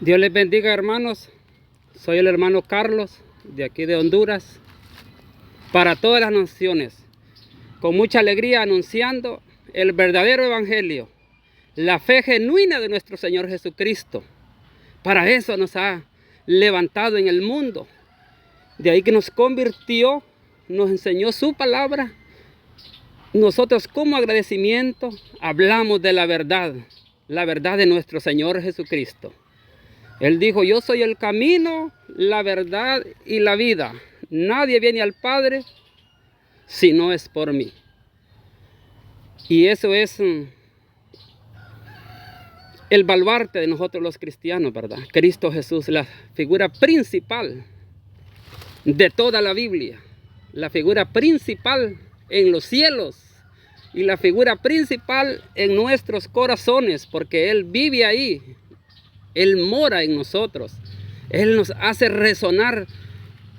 Dios les bendiga, hermanos. Soy el hermano Carlos, de aquí de Honduras, para todas las naciones, con mucha alegría anunciando el verdadero evangelio, la fe genuina de nuestro Señor Jesucristo. Para eso nos ha levantado en el mundo. De ahí que nos convirtió, nos enseñó su palabra. Nosotros como agradecimiento hablamos de la verdad de nuestro Señor Jesucristo. Él dijo: yo soy el camino, la verdad y la vida. Nadie viene al Padre si no es por mí. Y eso es el baluarte de nosotros los cristianos, ¿verdad? Cristo Jesús, la figura principal de toda la Biblia. La figura principal en los cielos y la figura principal en nuestros corazones, porque Él vive ahí. Él mora en nosotros. Él nos hace resonar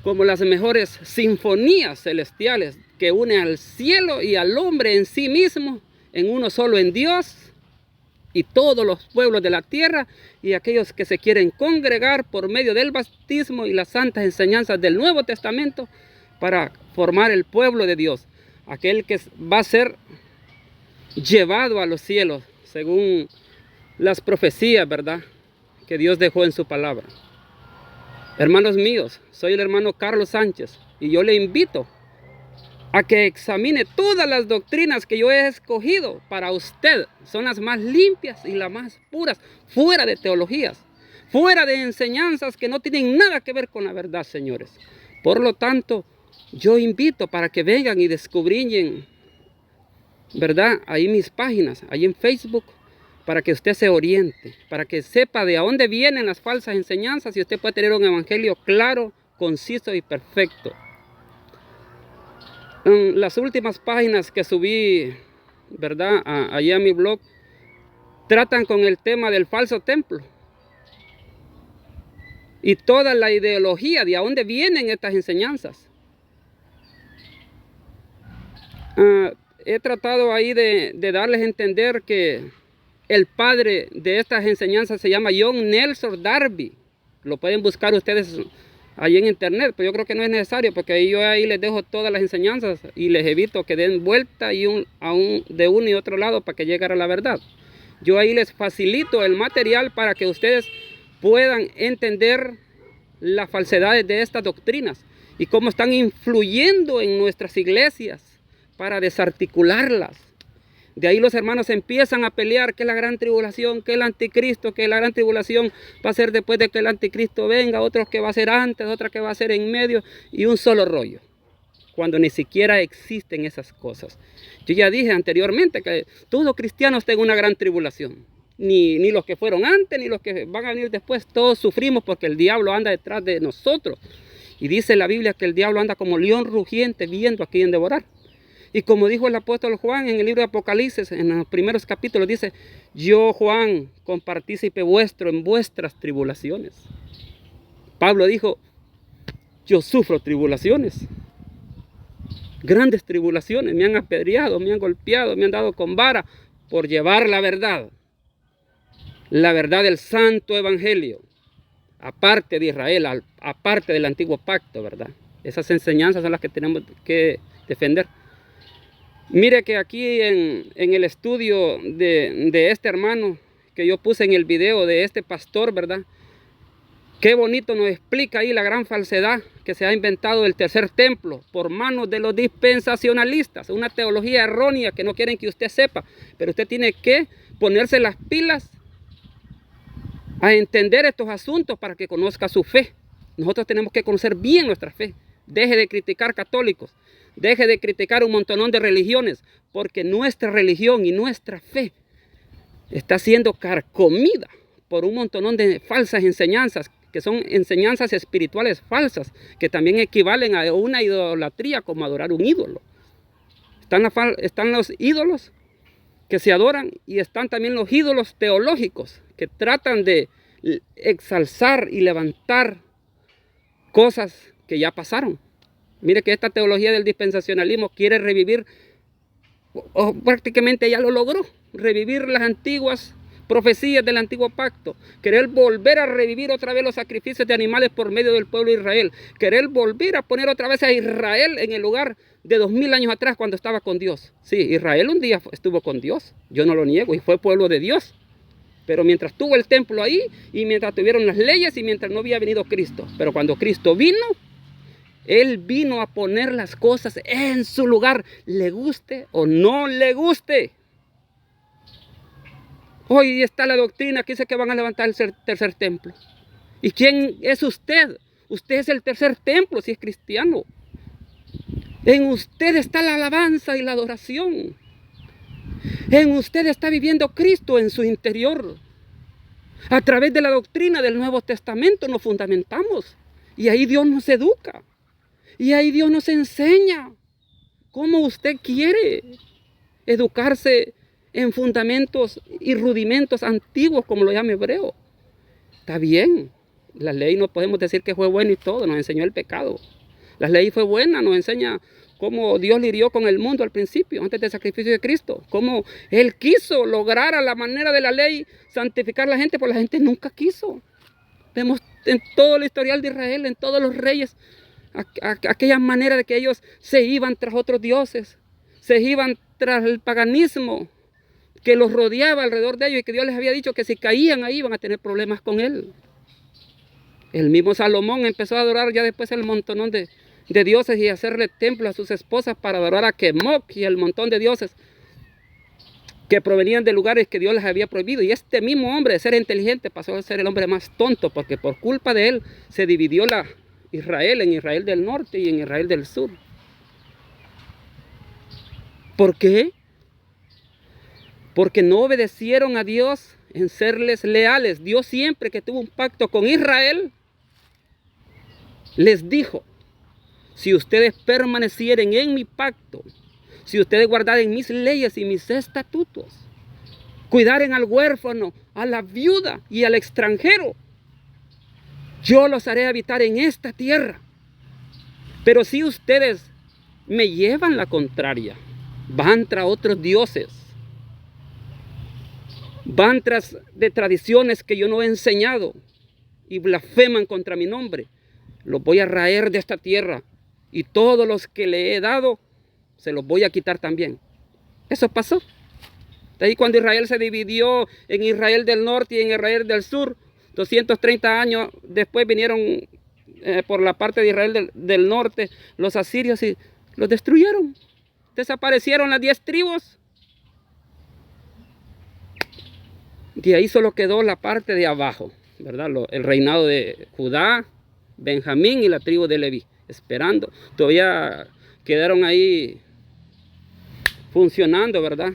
como las mejores sinfonías celestiales que unen al cielo y al hombre en sí mismo, en uno solo, en Dios, y todos los pueblos de la tierra y aquellos que se quieren congregar por medio del bautismo y las santas enseñanzas del Nuevo Testamento para formar el pueblo de Dios, aquel que va a ser llevado a los cielos según las profecías, ¿verdad?, que Dios dejó en su palabra. Hermanos míos, soy el hermano Carlos Sánchez y yo le invito a que examine todas las doctrinas que yo he escogido para usted. Son las más limpias y las más puras, fuera de teologías, fuera de enseñanzas que no tienen nada que ver con la verdad, señores. Por lo tanto, yo invito para que vengan y descubrillen, ¿verdad?, ahí mis páginas, ahí en Facebook, para que usted se oriente, para que sepa de dónde vienen las falsas enseñanzas y usted puede tener un evangelio claro, conciso y perfecto. En las últimas páginas que subí, ¿verdad?, allí a mi blog, tratan con el tema del falso templo y toda la ideología de dónde vienen estas enseñanzas. He tratado ahí de darles a entender que el padre de estas enseñanzas se llama John Nelson Darby. Lo pueden buscar ustedes ahí en internet, pero yo creo que no es necesario, porque yo ahí les dejo todas las enseñanzas y les evito que den vuelta de uno y otro lado para que lleguen a la verdad. Yo ahí les facilito el material para que ustedes puedan entender las falsedades de estas doctrinas y cómo están influyendo en nuestras iglesias para desarticularlas. De ahí los hermanos empiezan a pelear que es la gran tribulación, que el anticristo, que la gran tribulación va a ser después de que el anticristo venga, otros que va a ser antes, otra que va a ser en medio, y un solo rollo, cuando ni siquiera existen esas cosas. Yo ya dije anteriormente que todos cristianos tienen una gran tribulación, ni los que fueron antes, ni los que van a venir después, todos sufrimos porque el diablo anda detrás de nosotros. Y dice la Biblia que el diablo anda como león rugiente viendo a quién devorar. Y como dijo el apóstol Juan en el libro de Apocalipsis, en los primeros capítulos, dice: yo, Juan, compartícipe vuestro en vuestras tribulaciones. Pablo dijo: yo sufro tribulaciones, grandes tribulaciones, me han apedreado, me han golpeado, me han dado con vara por llevar la verdad del santo evangelio, aparte de Israel, aparte del antiguo pacto, ¿verdad? Esas enseñanzas son las que tenemos que defender. Mire que aquí en el estudio de este hermano que yo puse en el video de este pastor, ¿verdad?, qué bonito nos explica ahí la gran falsedad que se ha inventado del tercer templo por manos de los dispensacionalistas. Una teología errónea que no quieren que usted sepa, pero usted tiene que ponerse las pilas a entender estos asuntos para que conozca su fe. Nosotros tenemos que conocer bien nuestra fe. Deje de criticar católicos. Deje de criticar un montonón de religiones, porque nuestra religión y nuestra fe está siendo carcomida por un montonón de falsas enseñanzas, que son enseñanzas espirituales falsas, que también equivalen a una idolatría como adorar un ídolo. Están los ídolos que se adoran y están también los ídolos teológicos que tratan de exalzar y levantar cosas que ya pasaron. Mire que esta teología del dispensacionalismo quiere revivir, o prácticamente ya lo logró, revivir las antiguas profecías del antiguo pacto, querer volver a revivir otra vez los sacrificios de animales por medio del pueblo de Israel, querer volver a poner otra vez a Israel en el lugar de 2000 años atrás cuando estaba con Dios. Sí, Israel un día estuvo con Dios, yo no lo niego, y fue pueblo de Dios. Pero mientras tuvo el templo ahí, y mientras tuvieron las leyes, y mientras no había venido Cristo. Pero cuando Cristo vino, Él vino a poner las cosas en su lugar, le guste o no le guste. Hoy está la doctrina que dice que van a levantar el tercer templo. ¿Y quién es usted? Usted es el tercer templo si es cristiano. En usted está la alabanza y la adoración. En usted está viviendo Cristo en su interior. A través de la doctrina del Nuevo Testamento nos fundamentamos. Y ahí Dios nos educa. Y ahí Dios nos enseña cómo usted quiere educarse en fundamentos y rudimentos antiguos, como lo llama Hebreo. Está bien. La ley no podemos decir que fue buena y todo, nos enseñó el pecado. La ley fue buena, nos enseña cómo Dios lidió con el mundo al principio, antes del sacrificio de Cristo. Cómo Él quiso lograr a la manera de la ley santificar a la gente, pero la gente nunca quiso. Vemos en todo el historial de Israel, en todos los reyes, aquella manera de que ellos se iban tras otros dioses, se iban tras el paganismo que los rodeaba alrededor de ellos y que Dios les había dicho que si caían ahí iban a tener problemas con Él. El mismo Salomón empezó a adorar ya después el montonón de dioses y hacerle templos a sus esposas para adorar a Kemoc y el montón de dioses que provenían de lugares que Dios les había prohibido. Y este mismo hombre, de ser inteligente, pasó a ser el hombre más tonto, porque por culpa de él se dividió la Israel en Israel del norte y en Israel del sur. ¿Por qué? Porque no obedecieron a Dios en serles leales. Dios siempre que tuvo un pacto con Israel, les dijo: si ustedes permanecieren en mi pacto, si ustedes guardaren mis leyes y mis estatutos, cuidaren al huérfano, a la viuda y al extranjero, yo los haré habitar en esta tierra. Pero si ustedes me llevan la contraria, van tras otros dioses, van tras de tradiciones que yo no he enseñado y blasfeman contra mi nombre, los voy a raer de esta tierra y todos los que le he dado se los voy a quitar también. Eso pasó. De ahí cuando Israel se dividió en Israel del norte y en Israel del sur, 230 años después vinieron por la parte de Israel del norte los asirios y los destruyeron. Desaparecieron las 10 tribus. De ahí solo quedó la parte de abajo, ¿verdad? El reinado de Judá, Benjamín y la tribu de Leví, esperando. Todavía quedaron ahí funcionando, ¿verdad?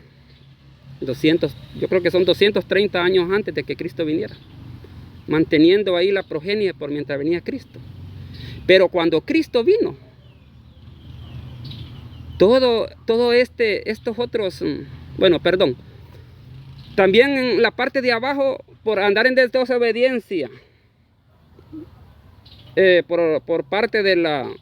Yo creo que son 230 años antes de que Cristo viniera, manteniendo ahí la progenie por mientras venía Cristo. Pero cuando Cristo vino, estos otros, también en la parte de abajo, por andar en desobediencia, por parte del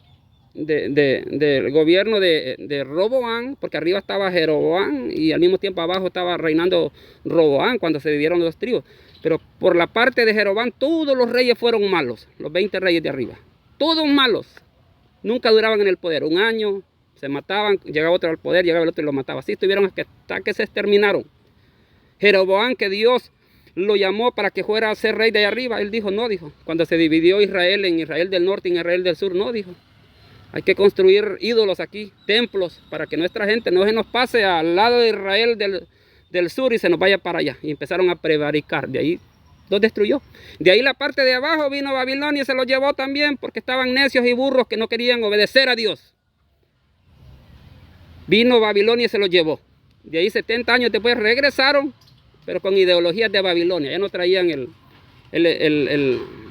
gobierno de Roboam, porque arriba estaba Jeroboam y al mismo tiempo abajo estaba reinando Roboam cuando se dividieron los tribus. Pero por la parte de Jeroboam todos los reyes fueron malos, los 20 reyes de arriba, todos malos, nunca duraban en el poder, un año, se mataban, llegaba otro al poder, llegaba el otro y lo mataba, así estuvieron hasta que se exterminaron. Jeroboam, que Dios lo llamó para que fuera a ser rey de allá arriba, él dijo, no, dijo, cuando se dividió Israel en Israel del norte y en Israel del sur, no, dijo, hay que construir ídolos aquí, templos, para que nuestra gente no se nos pase al lado de Israel del sur y se nos vaya para allá. Y empezaron a prevaricar, de ahí los destruyó. De ahí la parte de abajo vino Babilonia y se los llevó también, porque estaban necios y burros que no querían obedecer a Dios. Vino Babilonia y se los llevó. De ahí 70 años después regresaron, pero con ideologías de Babilonia. Ya no traían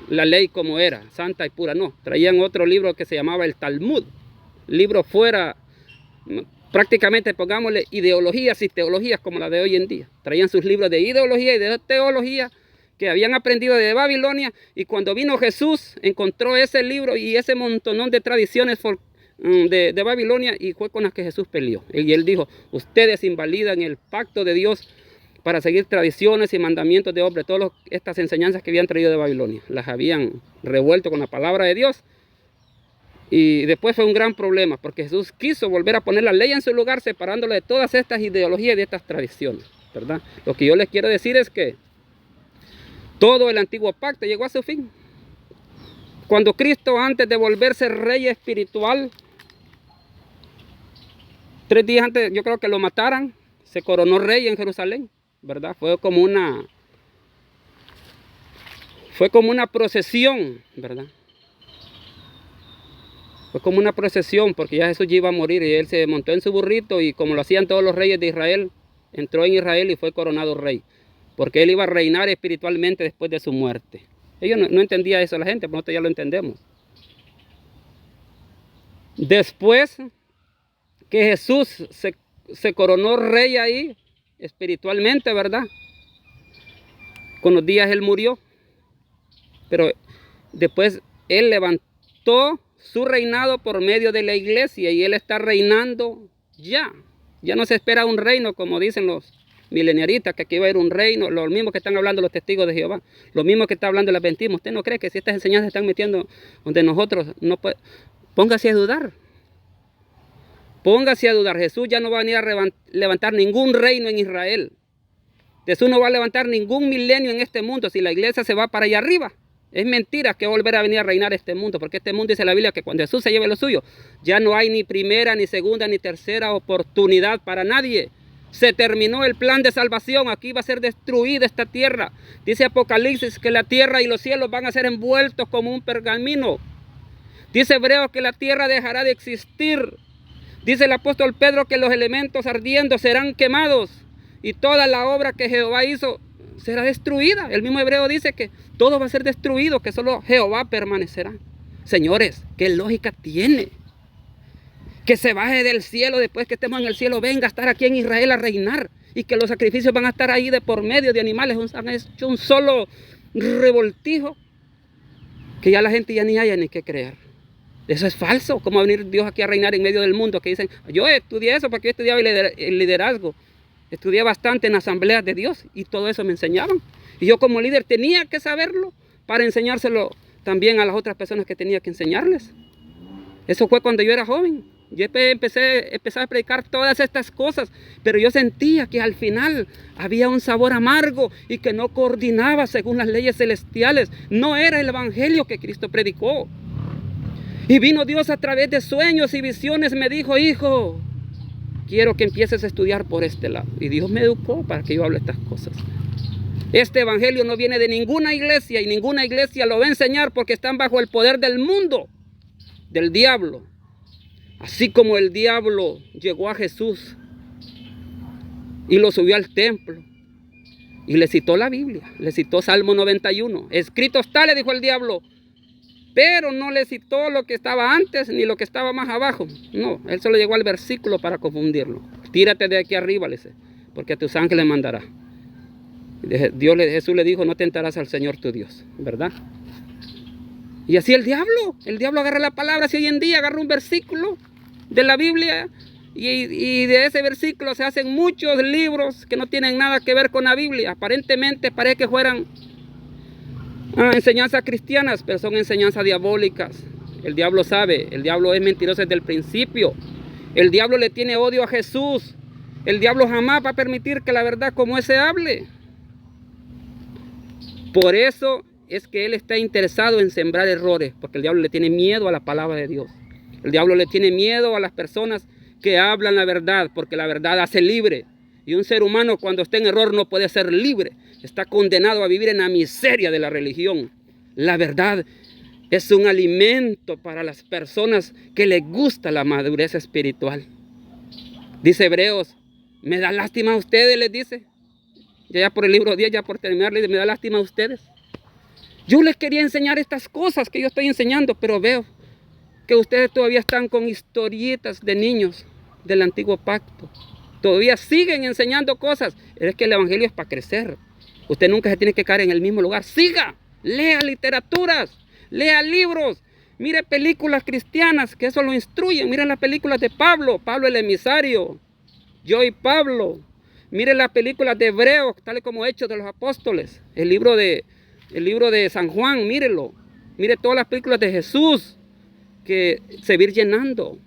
la ley como era, santa y pura, no. Traían otro libro que se llamaba el Talmud. Libro fuera, prácticamente pongámosle ideologías y teologías como la de hoy en día. Traían sus libros de ideología y de teología que habían aprendido de Babilonia. Y cuando vino Jesús, encontró ese libro y ese montonón de tradiciones de Babilonia y fue con las que Jesús peleó. Y él dijo, ustedes invalidan el pacto de Dios para seguir tradiciones y mandamientos de hombres. Todas estas enseñanzas que habían traído de Babilonia, las habían revuelto con la palabra de Dios. Y después fue un gran problema, porque Jesús quiso volver a poner la ley en su lugar, separándola de todas estas ideologías y de estas tradiciones, ¿verdad? Lo que yo les quiero decir es que todo el antiguo pacto llegó a su fin. Cuando Cristo, antes de volverse rey espiritual, 3 días antes, yo creo que lo mataran, se coronó rey en Jerusalén, ¿verdad? Fue como una procesión, ¿verdad? Fue como una procesión, porque ya Jesús ya iba a morir y él se montó en su burrito y como lo hacían todos los reyes de Israel, entró en Israel y fue coronado rey, porque él iba a reinar espiritualmente después de su muerte. Ellos no entendían eso la gente, pero nosotros ya lo entendemos. Después que Jesús se coronó rey ahí, espiritualmente, ¿verdad? Con los días él murió, pero después él levantó su reinado por medio de la iglesia y él está reinando ya. Ya no se espera un reino como dicen los mileniaristas, que aquí va a ir un reino, lo mismo que están hablando los testigos de Jehová, lo mismo que está hablando el adventismo. ¿Usted no cree que si estas enseñanzas se están metiendo donde nosotros no puede? Póngase a dudar. Póngase a dudar. Jesús ya no va a venir a levantar ningún reino en Israel. Jesús no va a levantar ningún milenio en este mundo si la iglesia se va para allá arriba. Es mentira que volverá a venir a reinar este mundo, porque este mundo dice la Biblia que cuando Jesús se lleve lo suyo, ya no hay ni primera, ni segunda, ni tercera oportunidad para nadie. Se terminó el plan de salvación, aquí va a ser destruida esta tierra. Dice Apocalipsis que la tierra y los cielos van a ser envueltos como un pergamino. Dice Hebreos que la tierra dejará de existir. Dice el apóstol Pedro que los elementos ardiendo serán quemados y toda la obra que Jehová hizo será destruida. El mismo Hebreo dice que todo va a ser destruido, que solo Jehová permanecerá. Señores, ¿qué lógica tiene? Que se baje del cielo después que estemos en el cielo, venga a estar aquí en Israel a reinar y que los sacrificios van a estar ahí de por medio de animales. Han hecho un solo revoltijo que ya la gente ya ni haya ni qué creer. Eso es falso. ¿Cómo va a venir Dios aquí a reinar en medio del mundo? Que dicen, yo estudié eso porque yo estudiaba el liderazgo. Estudié bastante en asambleas de Dios y todo eso me enseñaban. Y yo como líder tenía que saberlo para enseñárselo también a las otras personas que tenía que enseñarles. Eso fue cuando yo era joven. Yo empecé a predicar todas estas cosas, pero yo sentía que al final había un sabor amargo y que no coordinaba según las leyes celestiales. No era el evangelio que Cristo predicó. Y vino Dios a través de sueños y visiones, me dijo, hijo, quiero que empieces a estudiar por este lado. Y Dios me educó para que yo hable estas cosas. Este evangelio no viene de ninguna iglesia y ninguna iglesia lo va a enseñar porque están bajo el poder del mundo, del diablo. Así como el diablo llegó a Jesús y lo subió al templo y le citó la Biblia, le citó Salmo 91. Escrito está, le dijo el diablo, pero no le citó lo que estaba antes ni lo que estaba más abajo. No, él solo llegó al versículo para confundirlo. Tírate de aquí arriba, le dice, porque a tus ángeles mandará. Jesús le dijo, no tentarás al Señor tu Dios, ¿verdad? Y así el diablo agarra la palabra, si hoy en día agarra un versículo de la Biblia y de ese versículo se hacen muchos libros que no tienen nada que ver con la Biblia. Aparentemente parece que fueran enseñanzas cristianas, pero son enseñanzas diabólicas. El diablo sabe, el diablo es mentiroso desde el principio. El diablo le tiene odio a Jesús. El diablo jamás va a permitir que la verdad como ese hable. Por eso es que él está interesado en sembrar errores, porque el diablo le tiene miedo a la palabra de Dios. El diablo le tiene miedo a las personas que hablan la verdad, porque la verdad hace libre. Y un ser humano cuando está en error no puede ser libre. Está condenado a vivir en la miseria de la religión. La verdad es un alimento para las personas que les gusta la madurez espiritual. Dice Hebreos, me da lástima a ustedes, les dice. Ya por el libro 10, ya por terminar, les dice, me da lástima a ustedes. Yo les quería enseñar estas cosas que yo estoy enseñando, pero veo que ustedes todavía están con historietas de niños del antiguo pacto. Todavía siguen enseñando cosas. Es que el evangelio es para crecer. Usted nunca se tiene que caer en el mismo lugar. Siga, lea literaturas, lea libros, mire películas cristianas que eso lo instruyen. Miren las películas de Pablo el emisario, yo y Pablo. Mire las películas de Hebreos, tal como Hechos de los Apóstoles. El libro de San Juan, mírelo. Mire todas las películas de Jesús. Que se va a ir llenando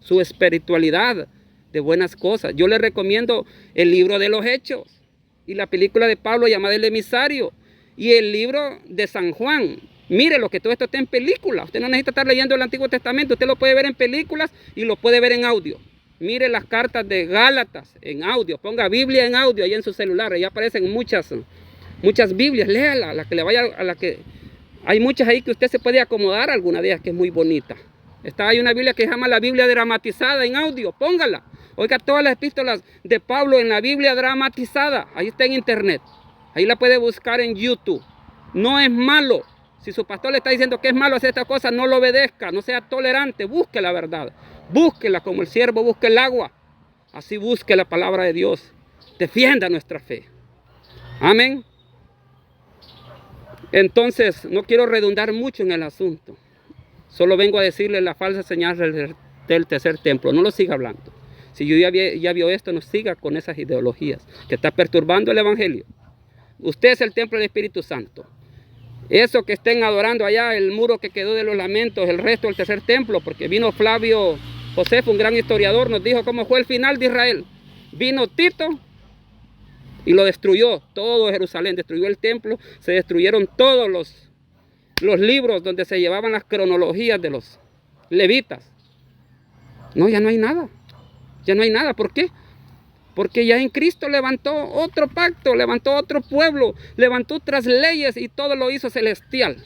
su espiritualidad de buenas cosas. Yo le recomiendo el libro de los Hechos y la película de Pablo llamada El Emisario y el libro de San Juan. Mire lo que todo esto está en película. Usted no necesita estar leyendo el Antiguo Testamento. Usted lo puede ver en películas y lo puede ver en audio. Mire las cartas de Gálatas en audio. Ponga Biblia en audio ahí en su celular. Ahí aparecen muchas Biblias. Léala, la que le vaya a la que... Hay muchas ahí que usted se puede acomodar, alguna de ellas que es muy bonita. Hay una Biblia que se llama la Biblia dramatizada en audio, póngala. Oiga todas las epístolas de Pablo en la Biblia dramatizada, ahí está en internet. Ahí la puede buscar en YouTube. No es malo. Si su pastor le está diciendo que es malo hacer esta cosa, no lo obedezca, no sea tolerante, busque la verdad. Búsquela como el siervo busca el agua. Así busque la palabra de Dios. Defienda nuestra fe. Amén. Entonces, no quiero redundar mucho en el asunto. Solo vengo a decirle la falsa señal del tercer templo. No lo siga hablando. Si yo ya vio esto, no siga con esas ideologías que está perturbando el evangelio. Usted es el templo del Espíritu Santo. Eso que estén adorando allá, el muro que quedó de los lamentos, el resto del tercer templo, porque vino Flavio Josefo, un gran historiador, nos dijo cómo fue el final de Israel. Vino Tito y lo destruyó, todo Jerusalén, destruyó el templo, se destruyeron todos los libros donde se llevaban las cronologías de los levitas. No, ya no hay nada, ya no hay nada. ¿Por qué? Porque ya en Cristo levantó otro pacto, levantó otro pueblo, levantó otras leyes y todo lo hizo celestial.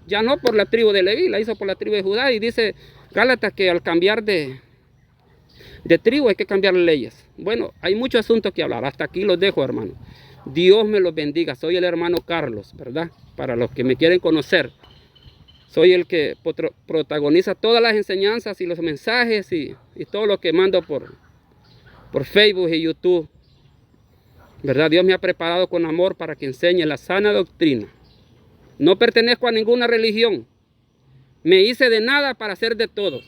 Ya no por la tribu de Leví, la hizo por la tribu de Judá. Y dice Gálatas que al cambiar de tribu hay que cambiar leyes. Bueno, hay muchos asuntos que hablar. Hasta aquí los dejo, hermano. Dios me los bendiga. Soy el hermano Carlos, ¿verdad? Para los que me quieren conocer. Soy el que protagoniza todas las enseñanzas y los mensajes y todo lo que mando por Facebook y YouTube. ¿Verdad? Dios me ha preparado con amor para que enseñe la sana doctrina. No pertenezco a ninguna religión. Me hice de nada para ser de todos.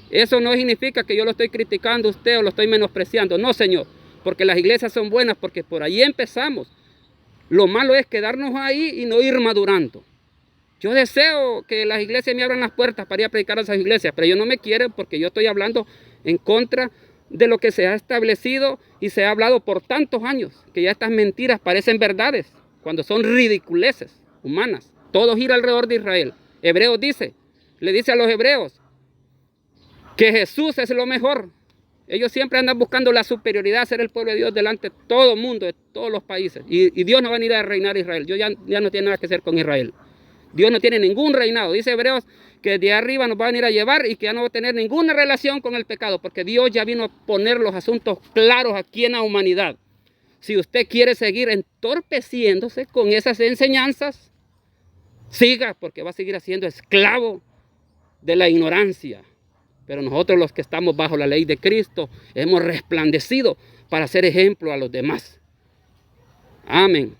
Eso no significa que yo lo estoy criticando a usted o lo estoy menospreciando. No, Señor, porque las iglesias son buenas, porque por ahí empezamos. Lo malo es quedarnos ahí y no ir madurando. Yo deseo que las iglesias me abran las puertas para ir a predicar a esas iglesias, pero ellos no me quieren porque yo estoy hablando en contra de lo que se ha establecido y se ha hablado por tantos años, que ya estas mentiras parecen verdades, cuando son ridiculeces humanas. Todo gira alrededor de Israel. Hebreos le dice a los hebreos, que Jesús es lo mejor. Ellos siempre andan buscando la superioridad, ser el pueblo de Dios delante de todo el mundo, de todos los países. Y Dios no va a venir a reinar a Israel. Dios ya no tiene nada que hacer con Israel. Dios no tiene ningún reinado. Dice Hebreos que de arriba nos va a venir a llevar y que ya no va a tener ninguna relación con el pecado, porque Dios ya vino a poner los asuntos claros aquí en la humanidad. Si usted quiere seguir entorpeciéndose con esas enseñanzas, siga, porque va a seguir siendo esclavo de la ignorancia. Pero nosotros los que estamos bajo la ley de Cristo hemos resplandecido para ser ejemplo a los demás. Amén.